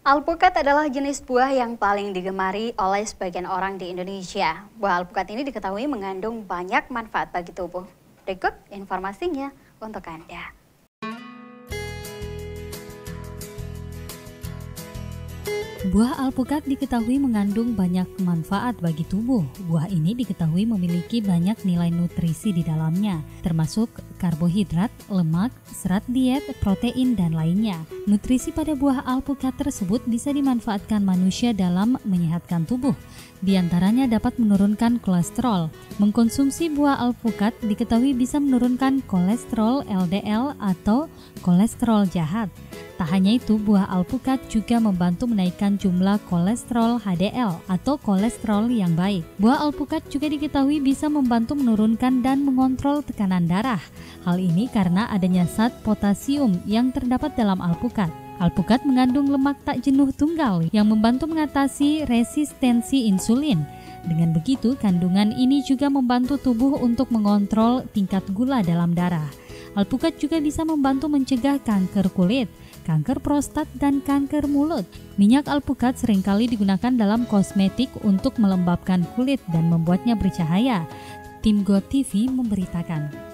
Alpukat adalah jenis buah yang paling digemari oleh sebagian orang di Indonesia. Buah alpukat ini diketahui mengandung banyak manfaat bagi tubuh. Berikut informasinya untuk Anda. Buah alpukat diketahui mengandung banyak manfaat bagi tubuh. Buah ini diketahui memiliki banyak nilai nutrisi di dalamnya, termasuk karbohidrat, lemak, serat diet, protein, dan lainnya. Nutrisi pada buah alpukat tersebut bisa dimanfaatkan manusia dalam menyehatkan tubuh. Di antaranya dapat menurunkan kolesterol. Mengkonsumsi buah alpukat diketahui bisa menurunkan kolesterol LDL atau kolesterol jahat. Tak hanya itu, buah alpukat juga membantu menaikkan jumlah kolesterol HDL atau kolesterol yang baik. Buah alpukat juga diketahui bisa membantu menurunkan dan mengontrol tekanan darah. Hal ini karena adanya zat potasium yang terdapat dalam alpukat. Alpukat mengandung lemak tak jenuh tunggal yang membantu mengatasi resistensi insulin. Dengan begitu, kandungan ini juga membantu tubuh untuk mengontrol tingkat gula dalam darah. Alpukat juga bisa membantu mencegah kanker kulit, kanker prostat, dan kanker mulut. Minyak alpukat seringkali digunakan dalam kosmetik untuk melembabkan kulit dan membuatnya bercahaya. Tim GoTV memberitakan.